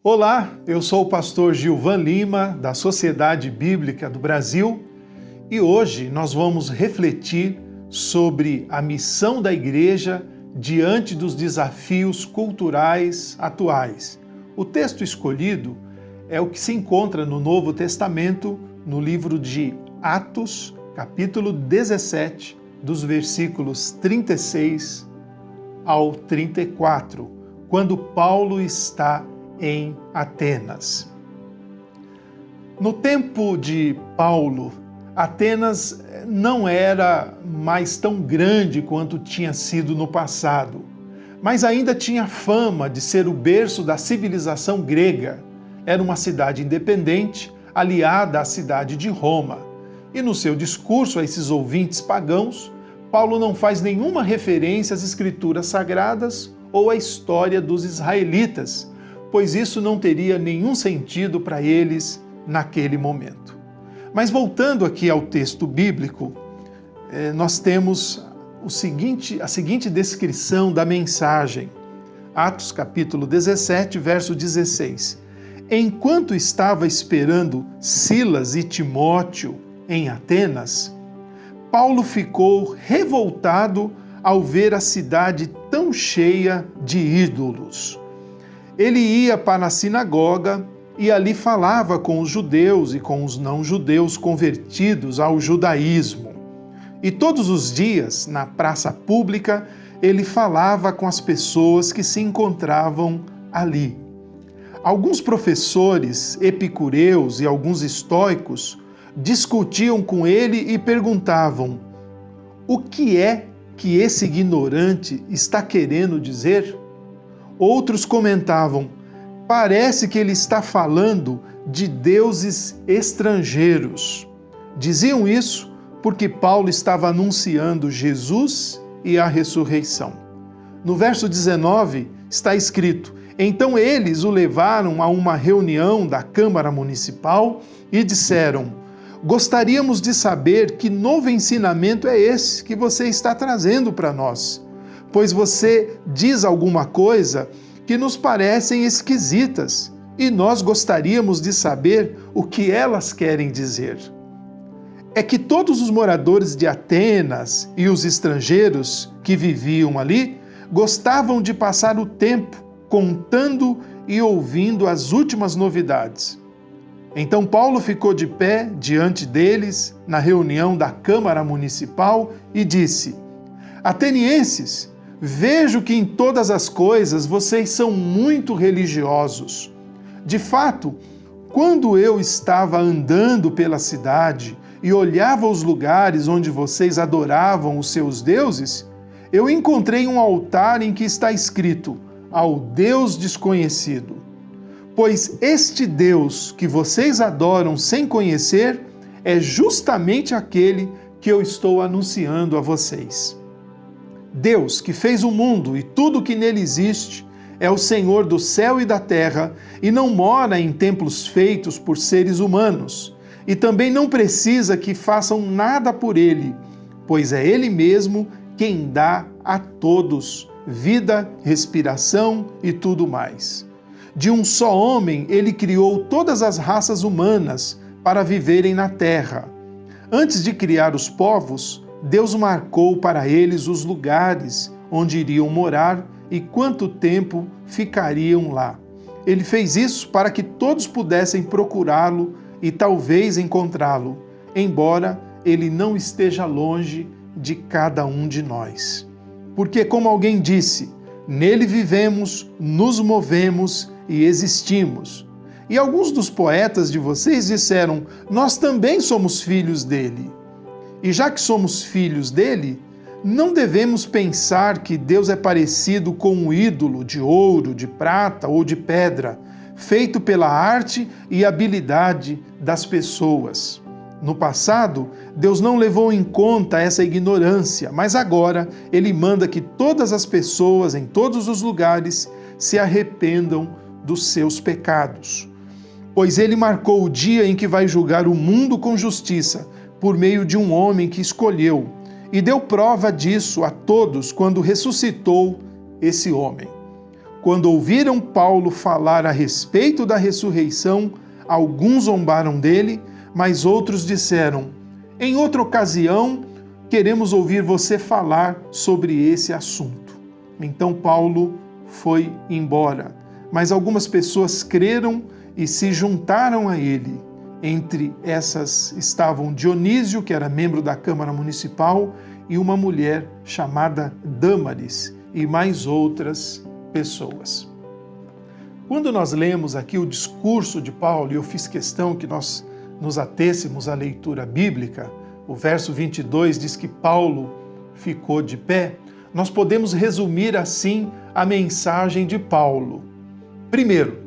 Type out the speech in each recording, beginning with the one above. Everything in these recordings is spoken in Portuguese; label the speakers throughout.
Speaker 1: Olá, eu sou o pastor Gilvan Lima, da Sociedade Bíblica do Brasil, e hoje nós vamos refletir sobre a missão da igreja diante dos desafios culturais atuais. O texto escolhido é o que se encontra no Novo Testamento, no livro de Atos, capítulo 17, dos versículos 36 ao 34, quando Paulo está em Atenas. No tempo de Paulo, Atenas não era mais tão grande quanto tinha sido no passado, mas ainda tinha fama de ser o berço da civilização grega. Era uma cidade independente, aliada à cidade de Roma. E no seu discurso a esses ouvintes pagãos, Paulo não faz nenhuma referência às escrituras sagradas ou à história dos israelitas, pois isso não teria nenhum sentido para eles naquele momento. Mas voltando aqui ao texto bíblico, nós temos a seguinte descrição da mensagem. Atos capítulo 17, verso 16. Enquanto estava esperando Silas e Timóteo em Atenas, Paulo ficou revoltado ao ver a cidade tão cheia de ídolos. Ele ia para a sinagoga e ali falava com os judeus e com os não-judeus convertidos ao judaísmo. E todos os dias, na praça pública, ele falava com as pessoas que se encontravam ali. Alguns professores epicureus e alguns estoicos discutiam com ele e perguntavam: o que é que esse ignorante está querendo dizer? Outros comentavam: parece que ele está falando de deuses estrangeiros. Diziam isso porque Paulo estava anunciando Jesus e a ressurreição. No verso 19 está escrito: então eles o levaram a uma reunião da Câmara Municipal e disseram: gostaríamos de saber que novo ensinamento é esse que você está trazendo para nós, pois você diz alguma coisa que nos parecem esquisitas e nós gostaríamos de saber o que elas querem dizer. É que todos os moradores de Atenas e os estrangeiros que viviam ali gostavam de passar o tempo contando e ouvindo as últimas novidades. Então Paulo ficou de pé diante deles na reunião da Câmara Municipal e disse: atenienses, vejo que em todas as coisas vocês são muito religiosos. De fato, quando eu estava andando pela cidade e olhava os lugares onde vocês adoravam os seus deuses, eu encontrei um altar em que está escrito: ao Deus desconhecido. Pois este Deus que vocês adoram sem conhecer é justamente aquele que eu estou anunciando a vocês. Deus, que fez o mundo e tudo que nele existe, é o Senhor do céu e da terra e não mora em templos feitos por seres humanos, e também não precisa que façam nada por ele, pois é ele mesmo quem dá a todos vida, respiração e tudo mais. De um só homem ele criou todas as raças humanas para viverem na terra. Antes de criar os povos, Deus marcou para eles os lugares onde iriam morar e quanto tempo ficariam lá. Ele fez isso para que todos pudessem procurá-lo e talvez encontrá-lo, embora ele não esteja longe de cada um de nós. Porque, como alguém disse, nele vivemos, nos movemos e existimos. E alguns dos poetas de vocês disseram: nós também somos filhos dele. E já que somos filhos dele, não devemos pensar que Deus é parecido com um ídolo de ouro, de prata ou de pedra, feito pela arte e habilidade das pessoas. No passado, Deus não levou em conta essa ignorância, mas agora Ele manda que todas as pessoas, em todos os lugares, se arrependam dos seus pecados. Pois Ele marcou o dia em que vai julgar o mundo com justiça, por meio de um homem que escolheu, e deu prova disso a todos quando ressuscitou esse homem. Quando ouviram Paulo falar a respeito da ressurreição, alguns zombaram dele, mas outros disseram: em outra ocasião, queremos ouvir você falar sobre esse assunto. Então Paulo foi embora, mas algumas pessoas creram e se juntaram a ele. Entre essas estavam Dionísio, que era membro da Câmara Municipal, e uma mulher chamada Dâmaris, e mais outras pessoas. Quando nós lemos aqui o discurso de Paulo, e eu fiz questão que nós nos atêssemos à leitura bíblica, o verso 22 diz que Paulo ficou de pé, nós podemos resumir assim a mensagem de Paulo. Primeiro,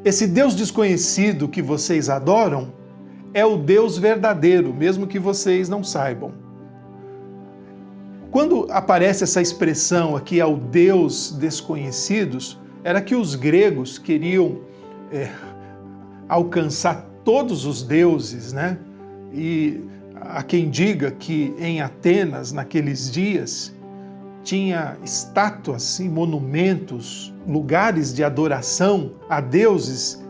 Speaker 1: esse Deus desconhecido que vocês adoram é o Deus verdadeiro, mesmo que vocês não saibam. Quando aparece essa expressão aqui ao Deus desconhecidos, era que os gregos queriam alcançar todos os deuses, né? E há quem diga que em Atenas, naqueles dias, tinha estátuas e monumentos, lugares de adoração a deuses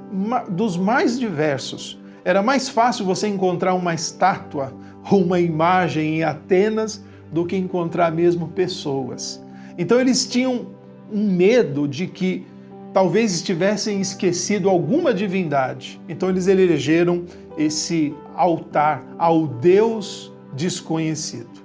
Speaker 1: dos mais diversos. Era mais fácil você encontrar uma estátua ou uma imagem em Atenas do que encontrar mesmo pessoas. Então eles tinham um medo de que talvez estivessem esquecido alguma divindade. Então eles elegeram esse altar ao Deus desconhecido.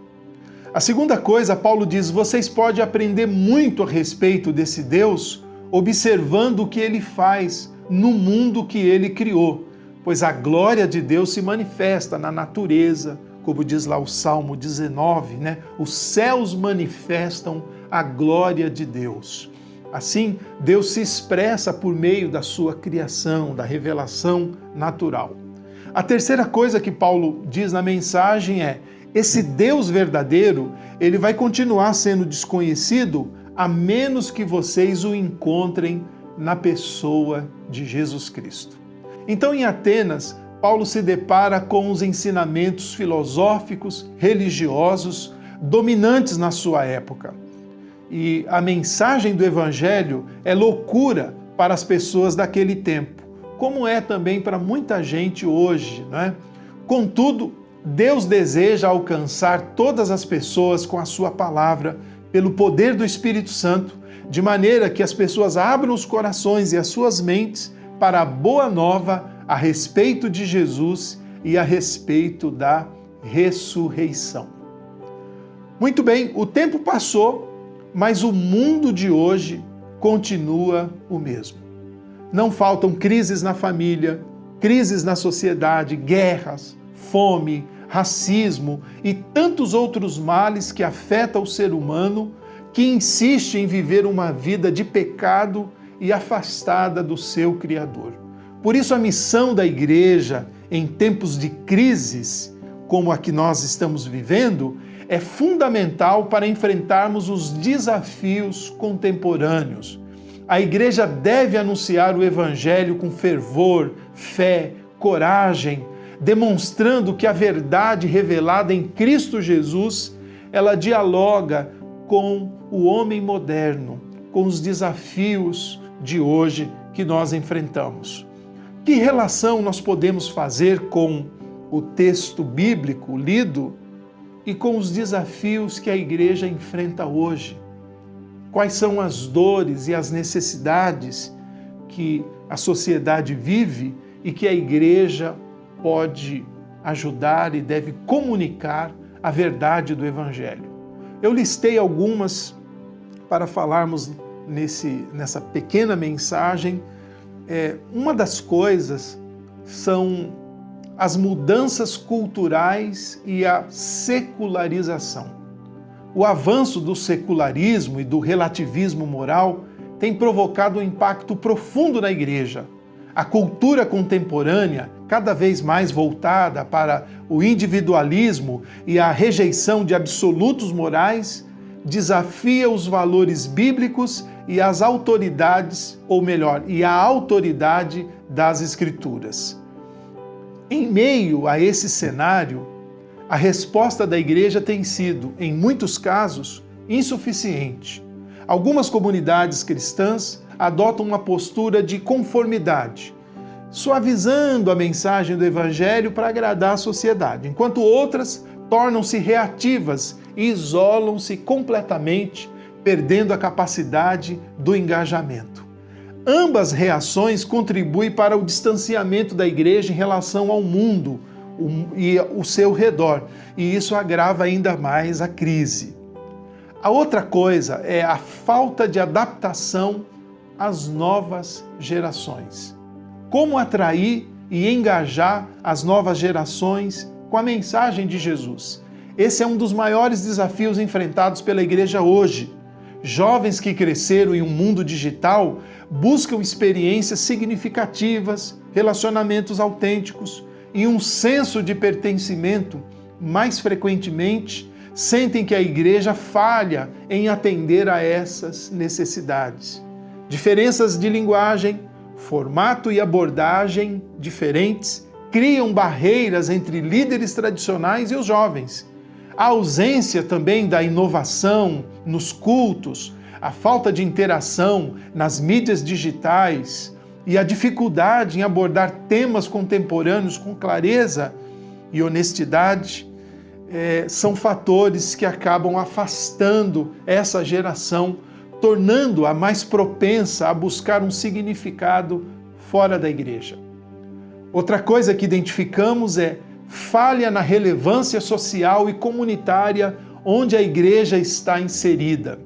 Speaker 1: A segunda coisa, Paulo diz, vocês podem aprender muito a respeito desse Deus observando o que ele faz no mundo que ele criou, pois a glória de Deus se manifesta na natureza, como diz lá o Salmo 19, né? Os céus manifestam a glória de Deus. Assim, Deus se expressa por meio da sua criação, da revelação natural. A terceira coisa que Paulo diz na mensagem é: esse Deus verdadeiro, ele vai continuar sendo desconhecido a menos que vocês o encontrem na pessoa de Jesus Cristo. Então, em Atenas, Paulo se depara com os ensinamentos filosóficos, religiosos, dominantes na sua época. E a mensagem do Evangelho é loucura para as pessoas daquele tempo, como é também para muita gente hoje, né? Contudo, Deus deseja alcançar todas as pessoas com a sua palavra, pelo poder do Espírito Santo, de maneira que as pessoas abram os corações e as suas mentes para a boa nova a respeito de Jesus e a respeito da ressurreição. Muito bem, o tempo passou, mas o mundo de hoje continua o mesmo. Não faltam crises na família, crises na sociedade, guerras, fome, racismo e tantos outros males que afetam o ser humano que insiste em viver uma vida de pecado e afastada do seu Criador. Por isso a missão da igreja em tempos de crises, como a que nós estamos vivendo, é fundamental para enfrentarmos os desafios contemporâneos. A igreja deve anunciar o Evangelho com fervor, fé, coragem, demonstrando que a verdade revelada em Cristo Jesus, ela dialoga com o homem moderno, com os desafios de hoje que nós enfrentamos. Que relação nós podemos fazer com o texto bíblico lido e com os desafios que a igreja enfrenta hoje? Quais são as dores e as necessidades que a sociedade vive e que a igreja pode ajudar e deve comunicar a verdade do Evangelho? Eu listei algumas para falarmos nessa pequena mensagem. Uma das coisas são as mudanças culturais e a secularização. O avanço do secularismo e do relativismo moral tem provocado um impacto profundo na igreja. A cultura contemporânea, cada vez mais voltada para o individualismo e a rejeição de absolutos morais, desafia os valores bíblicos e as autoridades, ou melhor, e a autoridade das Escrituras. Em meio a esse cenário, a resposta da igreja tem sido, em muitos casos, insuficiente. Algumas comunidades cristãs adotam uma postura de conformidade, suavizando a mensagem do Evangelho para agradar a sociedade, enquanto outras tornam-se reativas e isolam-se completamente, perdendo a capacidade do engajamento. Ambas reações contribuem para o distanciamento da igreja em relação ao mundo e o seu redor, e isso agrava ainda mais a crise. A outra coisa é a falta de adaptação às novas gerações. Como atrair e engajar as novas gerações com a mensagem de Jesus? Esse é um dos maiores desafios enfrentados pela igreja hoje. Jovens que cresceram em um mundo digital buscam experiências significativas, relacionamentos autênticos e um senso de pertencimento. Mais frequentemente, sentem que a igreja falha em atender a essas necessidades. Diferenças de linguagem, formato e abordagem diferentes criam barreiras entre líderes tradicionais e os jovens. A ausência também da inovação nos cultos, a falta de interação nas mídias digitais e a dificuldade em abordar temas contemporâneos com clareza e honestidade são fatores que acabam afastando essa geração, tornando-a mais propensa a buscar um significado fora da igreja. Outra coisa que identificamos é falha na relevância social e comunitária onde a igreja está inserida.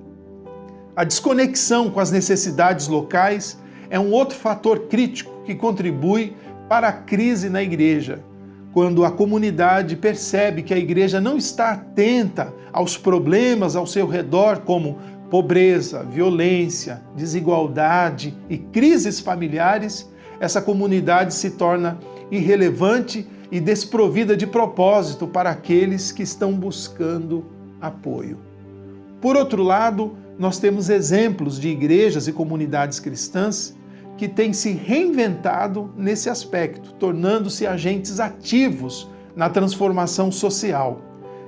Speaker 1: A desconexão com as necessidades locais é um outro fator crítico que contribui para a crise na igreja, quando a comunidade percebe que a igreja não está atenta aos problemas ao seu redor, como pobreza, violência, desigualdade e crises familiares, essa comunidade se torna irrelevante e desprovida de propósito para aqueles que estão buscando apoio. Por outro lado, nós temos exemplos de igrejas e comunidades cristãs que têm se reinventado nesse aspecto, tornando-se agentes ativos na transformação social.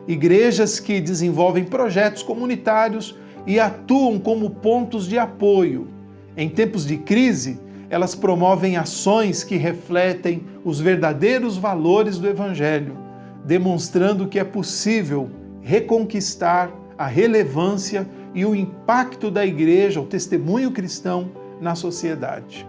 Speaker 1: Igrejas que desenvolvem projetos comunitários e atuam como pontos de apoio. Em tempos de crise, elas promovem ações que refletem os verdadeiros valores do Evangelho, demonstrando que é possível reconquistar a relevância e o impacto da igreja, o testemunho cristão na sociedade.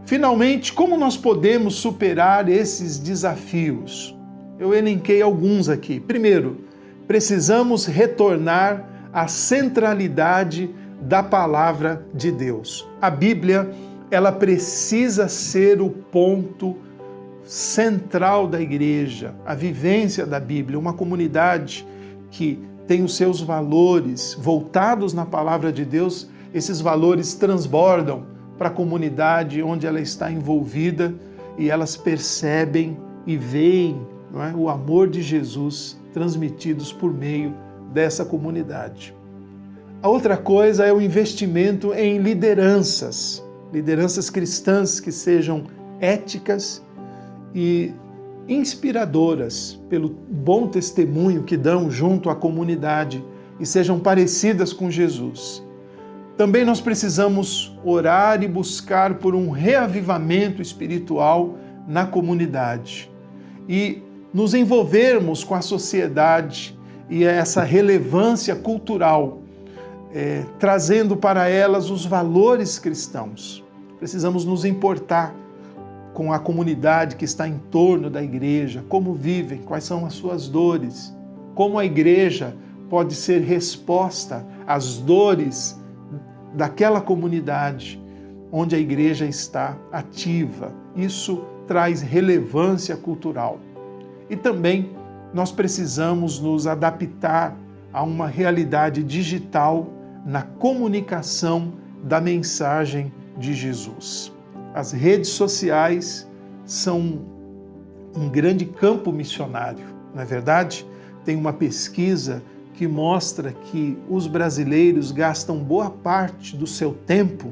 Speaker 1: Finalmente, como nós podemos superar esses desafios? Eu elenquei alguns aqui. Primeiro, precisamos retornar à centralidade da palavra de Deus. A Bíblia, ela precisa ser o ponto central da igreja, a vivência da Bíblia, uma comunidade que tem os seus valores voltados na palavra de Deus, esses valores transbordam para a comunidade onde ela está envolvida e elas percebem e veem, não é, o amor de Jesus transmitidos por meio dessa comunidade. A outra coisa é o investimento em lideranças cristãs que sejam éticas e inspiradoras pelo bom testemunho que dão junto à comunidade e sejam parecidas com Jesus. Também nós precisamos orar e buscar por um reavivamento espiritual na comunidade e nos envolvermos com a sociedade e essa relevância cultural, trazendo para elas os valores cristãos. Precisamos nos importar com a comunidade que está em torno da igreja, como vivem, quais são as suas dores, como a igreja pode ser resposta às dores daquela comunidade onde a igreja está ativa. Isso traz relevância cultural. E também nós precisamos nos adaptar a uma realidade digital na comunicação da mensagem de Jesus. As redes sociais são um grande campo missionário, não é verdade? Tem uma pesquisa que mostra que os brasileiros gastam boa parte do seu tempo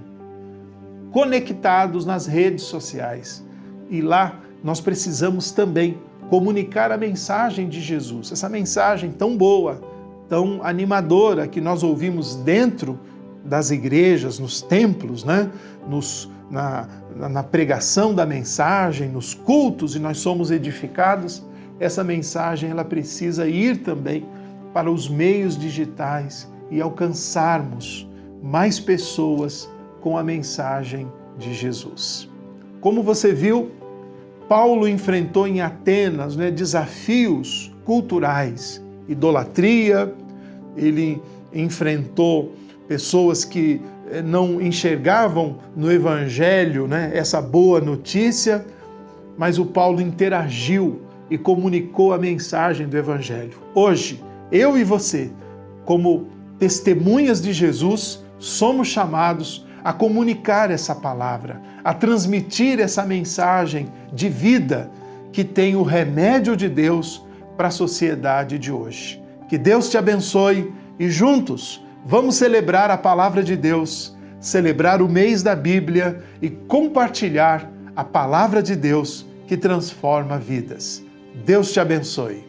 Speaker 1: conectados nas redes sociais. E lá nós precisamos também comunicar a mensagem de Jesus, essa mensagem tão boa, tão animadora que nós ouvimos dentro das igrejas, nos templos, né? Na pregação da mensagem, nos cultos, e nós somos edificados, essa mensagem ela precisa ir também para os meios digitais e alcançarmos mais pessoas com a mensagem de Jesus. Como você viu, Paulo enfrentou em Atenas, né, desafios culturais, idolatria, ele enfrentou pessoas que não enxergavam no Evangelho, né, essa boa notícia, mas o Paulo interagiu e comunicou a mensagem do Evangelho. Hoje, eu e você, como testemunhas de Jesus, somos chamados a comunicar essa palavra, a transmitir essa mensagem de vida que tem o remédio de Deus para a sociedade de hoje. Que Deus te abençoe e juntos vamos celebrar a palavra de Deus, celebrar o mês da Bíblia e compartilhar a palavra de Deus que transforma vidas. Deus te abençoe.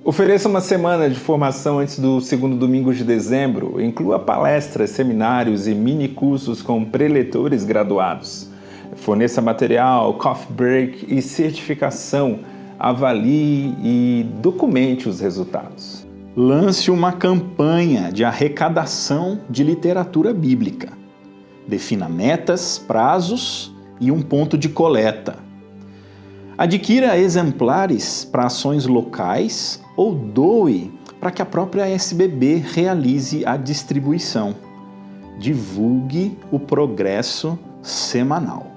Speaker 2: Ofereça uma semana de formação antes do segundo domingo de dezembro. Inclua palestras, seminários e mini-cursos com preletores graduados. Forneça material, coffee break e certificação. Avalie e documente os resultados.
Speaker 3: Lance uma campanha de arrecadação de literatura bíblica. Defina metas, prazos e um ponto de coleta. Adquira exemplares para ações locais ou doe para que a própria SBB realize a distribuição. Divulgue o progresso semanal.